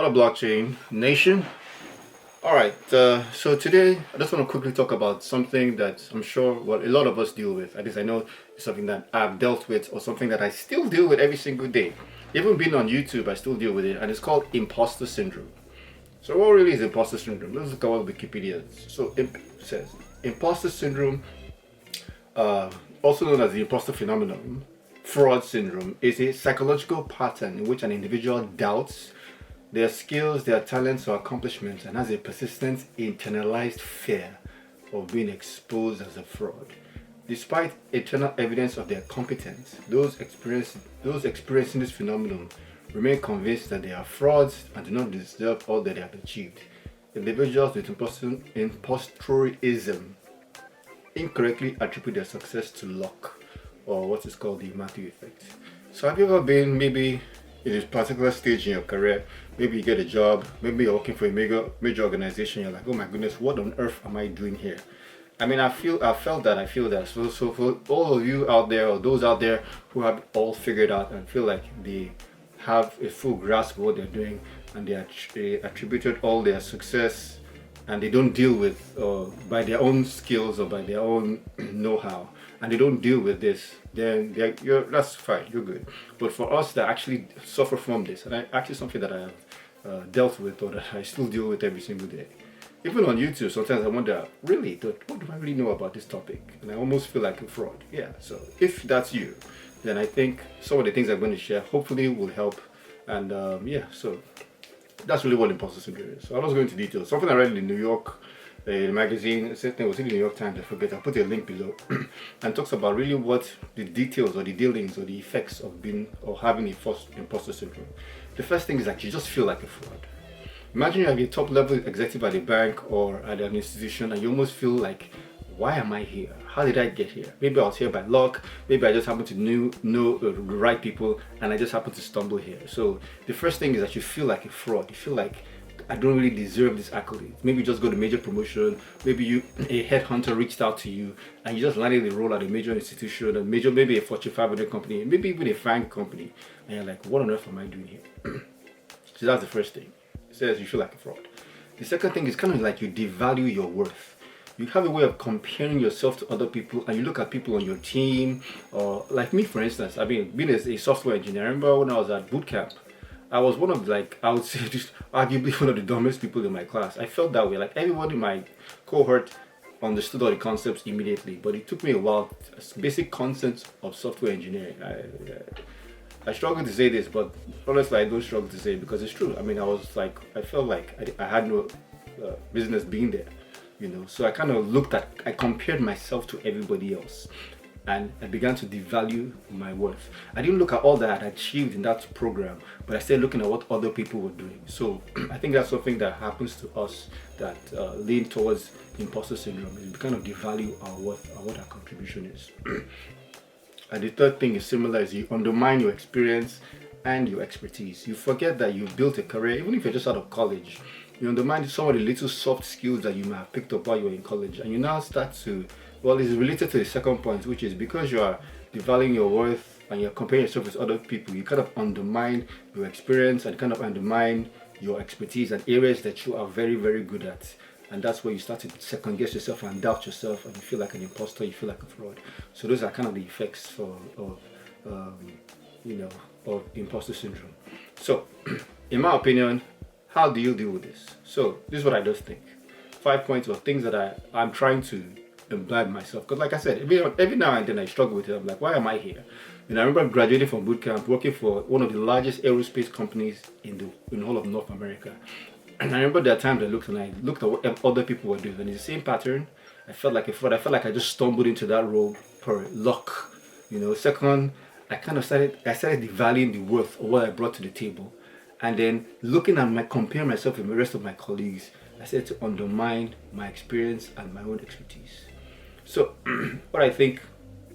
What a blockchain nation. All right, so today I just want to quickly talk about something that I'm sure a lot of us deal with. At least I know it's something that I've dealt with or something that I still deal with every single day. Even being on YouTube, I still deal with it, and it's called imposter syndrome. So what really is imposter syndrome? Let's look at what Wikipedia says. Imposter syndrome, also known as the imposter phenomenon, fraud syndrome, is a psychological pattern in which an individual doubts their skills, their talents or accomplishments, and has a persistent internalized fear of being exposed as a fraud. Despite internal evidence of their competence, those experiencing this phenomenon remain convinced that they are frauds and do not deserve all that they have achieved. Individuals with impostorism incorrectly attribute their success to luck, or what is called the Matthew effect. So have you ever been maybe in a particular stage in your career? Maybe you get a job, maybe you're working for a major organization, you're like, oh my goodness, what on earth am I doing here? I mean, I feel that. So for all of you out there, or those out there who have all figured out and feel like they have a full grasp of what they're doing, and they attributed all their success, and they don't deal with by their own skills or by their own know-how, and they don't deal with this, then that's fine, you're good. But for us that actually suffer from this, and actually something that I have dealt with, or that I still deal with every single day, even on YouTube, sometimes I wonder, really, what do I really know about this topic? And I almost feel like a fraud. Yeah, so if that's you, then I think some of the things I'm going to share hopefully will help. And yeah, so that's really what imposter syndrome is. So I'll just go into details. Something I read in the New York magazine, I think it was in the New York Times, I forget, I'll put a link below, and talks about really what the details or the dealings or the effects of being or having imposter syndrome. The first thing is that you just feel like a fraud. Imagine you have a top level executive at a bank or at an institution and you almost feel like, why am I here? How did I get here? Maybe I was here by luck. Maybe I just happened to know the right people and I just happened to stumble here. So the first thing is that you feel like a fraud. You feel like, I don't really deserve this accolade. Maybe you just got a major promotion. Maybe a headhunter reached out to you and you just landed the role at a major institution, maybe a Fortune 500 company, maybe even a FANG company. And you're like, what on earth am I doing here? So that's the first thing. It says you feel like a fraud. The second thing is kind of like you devalue your worth. You have a way of comparing yourself to other people, and you look at people on your team, or like me, for instance. I mean, being as a software engineer, I remember when I was at boot camp, I was one of, like, I would say, just arguably one of the dumbest people in my class. I felt that way. Like, everyone in my cohort understood all the concepts immediately, but it took me a while. Basic concepts of software engineering. I struggle to say this, but honestly, I don't struggle to say it because it's true. I mean, I felt like I had no business being there, you know. So I compared myself to everybody else, and I began to devalue my worth. I didn't look at all that I had achieved in that program, but I started looking at what other people were doing. So I think that's something that happens to us that lean towards imposter syndrome. Is we kind of devalue our worth and what our contribution is. And the third thing is similar, is you undermine your experience and your expertise. You forget that you built a career, even if you're just out of college. You undermine some of the little soft skills that you might have picked up while you were in college. And you now start to, well, it's related to the second point, which is because you are devaluing your worth and you're comparing yourself with other people, you kind of undermine your experience and kind of undermine your expertise and areas that you are very, very good at. And that's where you start to second guess yourself and doubt yourself, and you feel like an imposter, you feel like a fraud. So those are kind of the effects of imposter syndrome. So, in my opinion, how do you deal with this? So this is what I just think. 5 points of things that I'm trying to imbibe myself. Because like I said, every now and then I struggle with it. I'm like, why am I here? And I remember graduating from boot camp, working for one of the largest aerospace companies in the whole of North America. And I remember there are times I looked at what other people were doing, and it's the same pattern. I felt like a fraud. I felt like I just stumbled into that role per luck. You know, second, I started devaluing the worth of what I brought to the table. And then looking at comparing myself with the rest of my colleagues, I started to undermine my experience and my own expertise. So what I think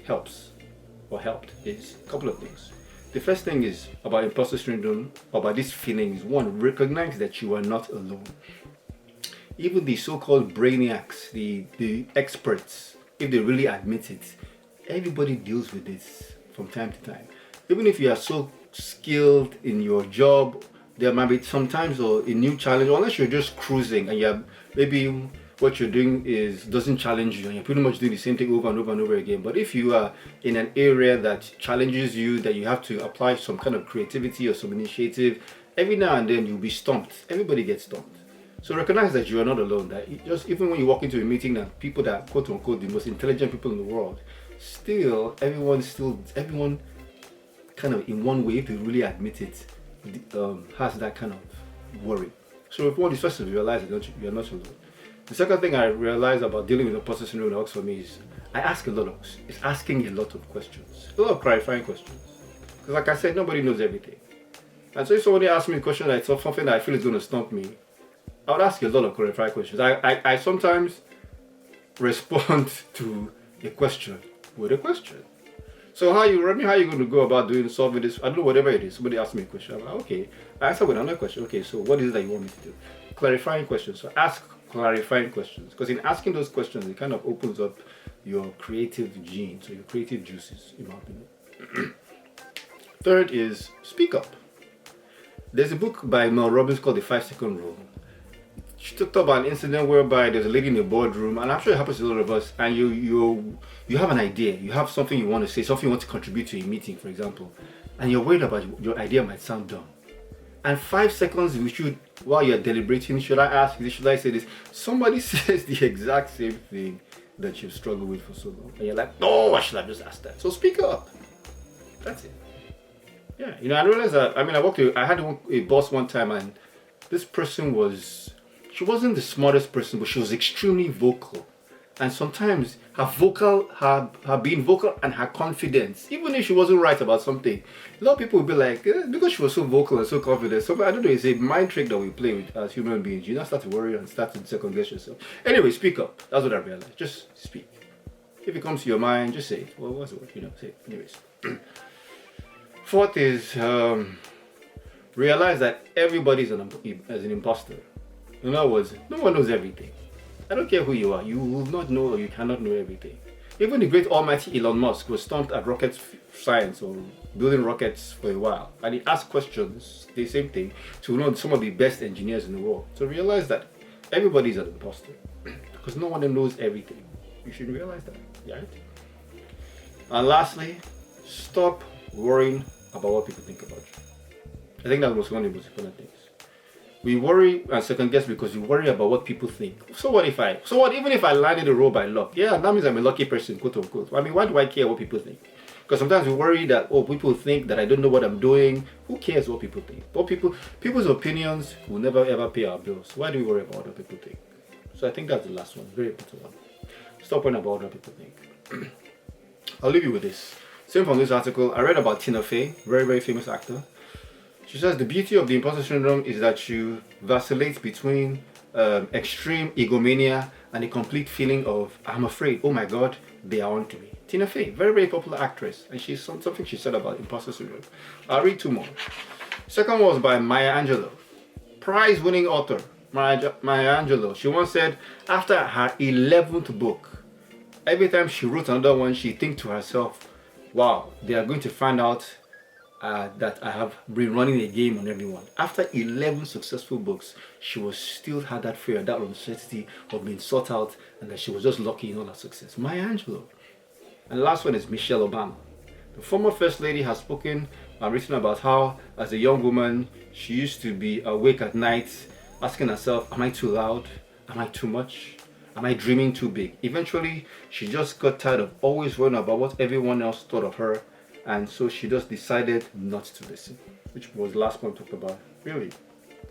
helped is a couple of things. The first thing is about imposter syndrome, about these feelings. One, recognize that you are not alone. Even the so-called brainiacs, the experts, if they really admit it, everybody deals with this from time to time. Even if you are so skilled in your job there might be sometimes a new challenge, unless you're just cruising and you're maybe what you're doing doesn't challenge you and you're pretty much doing the same thing over and over and over again. But if you are in an area that challenges you, that you have to apply some kind of creativity or some initiative, every now and then you'll be stumped. Everybody gets stumped. So recognize that you are not alone. That just even when you walk into a meeting that people that quote unquote the most intelligent people in the world, everyone kind of in one way, if you really admit it, has that kind of worry. So if one is first to realize that you're not alone. The second thing I realized about dealing with imposter syndrome that works for me is it's asking a lot of questions, a lot of clarifying questions. Because like I said, nobody knows everything. And so if somebody asks me a question that's something that I feel is going to stump me, I would ask a lot of clarifying questions. I sometimes respond to a question with a question. So how you going to go about solving this? I don't know, whatever it is. Somebody asks me a question. I'm like, okay. I answer with another question. Okay, so what is it that you want me to do? Clarifying questions. So ask clarifying questions. Because in asking those questions, it kind of opens up your creative genes or your creative juices, in my opinion. Third is speak up. There's a book by Mel Robbins called The 5-Second Rule. She talked about an incident whereby there's a lady in the boardroom, and I'm sure it happens to a lot of us, and you have an idea, you have something you want to say, something you want to contribute to a meeting, for example, and you're worried about your idea might sound dumb. And 5 seconds, while you're deliberating, should I ask this, should I say this? Somebody says the exact same thing that you've struggled with for so long, and you're like, no, I should have just asked that. So speak up. That's it. Yeah, I realized that. I had a boss one time, and this person she wasn't the smartest person, but she was extremely vocal. And sometimes her being vocal and her confidence, even if she wasn't right about something, a lot of people would be like, because she was so vocal and so confident. So I don't know, it's a mind trick that we play with as human beings. You not start to worry and start to second guess yourself. Anyway, speak up. That's what I realized. Just speak. If it comes to your mind, just say it. Well, what's the word? Say it. Anyways. Fourth is realize that everybody is an imposter. In other words, no one knows everything. I don't care who you are, you will not know or you cannot know everything. Even the great almighty Elon Musk was stumped at rocket science or building rockets for a while. And he asked questions, the same thing, to one of some of the best engineers in the world. So realize that everybody is an imposter. Because no one knows everything. You should realize that, right? And lastly, stop worrying about what people think about you. I think that was one of the most important things. We worry and second guess because we worry about what people think. So what even if I landed a role by luck? Yeah, that means I'm a lucky person, quote unquote. Why do I care what people think? Because sometimes we worry that, people think that I don't know what I'm doing. Who cares what people think? But people's opinions will never ever pay our bills. Why do we worry about what other people think? So I think that's the last one, very important one. Stop worrying about what other people think. I'll leave you with this. Same from this article, I read about Tina Fey, very, very famous actor. She says the beauty of the imposter syndrome is that you vacillate between extreme egomania and a complete feeling of, I'm afraid, oh my God, they are onto me. Tina Fey, very, very popular actress, and she's something she said about imposter syndrome. I'll read two more. Second one was by Maya Angelou, prize-winning author. Maya Angelou, she once said after her 11th book, every time she wrote another one, she think to herself, wow, they are going to find out that I have been running a game on everyone. After 11 successful books, she was still had that fear, that uncertainty of being sought out, and that she was just lucky in all her success. Maya Angelou. And the last one is Michelle Obama. The former First Lady has spoken and written about how, as a young woman, she used to be awake at night, asking herself, am I too loud? Am I too much? Am I dreaming too big? Eventually, she just got tired of always worrying about what everyone else thought of her, and so she just decided not to listen, which was the last point we talked about. Really,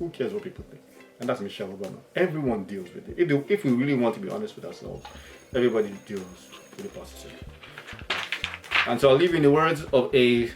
who cares what people think? And that's Michelle Obama. Everyone deals with it. If we really want to be honest with ourselves, everybody deals with the imposter syndrome. And so I'll leave you in the words of a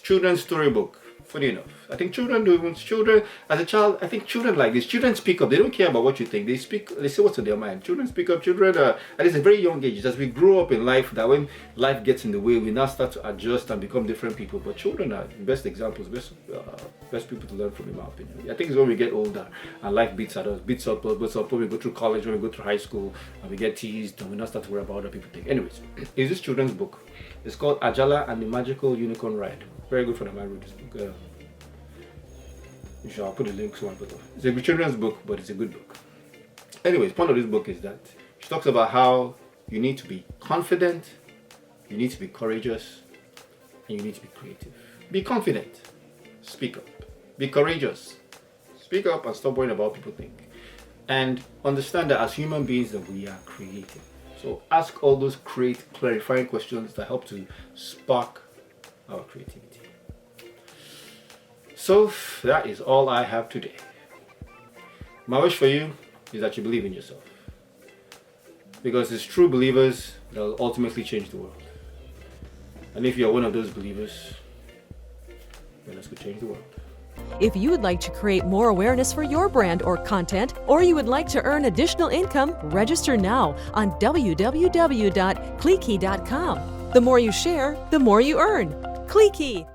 children's storybook. Funny enough, I think as a child, I think children like this. Children speak up. They don't care about what you think. They say what's on their mind. Children speak up. Children at a very young age, as we grow up in life, that when life gets in the way, we now start to adjust and become different people. But children are the best examples, best people to learn from, in my opinion. I think it's when we get older and life beats up, when we go through college, when we go through high school, and we get teased, and we now start to worry about what other people think. Anyways, it's this children's book. It's called Ajala and the Magical Unicorn Ride. Very good friend of mine wrote this book. I'll put the links one below. It's a children's book, but it's a good book. Anyways, point of this book is that she talks about how you need to be confident, you need to be courageous, and you need to be creative. Be confident. Speak up. Be courageous. Speak up and stop worrying about what people think. And understand that as human beings that we are creative. So ask all those clarifying questions that help to spark our creativity. So that is all I have today. My wish for you is that you believe in yourself. Because it's true believers that will ultimately change the world. And if you're one of those believers, then let's go change the world. If you would like to create more awareness for your brand or content, or you would like to earn additional income, register now on www.CLIQKI.com. The more you share, the more you earn. CLIQKI.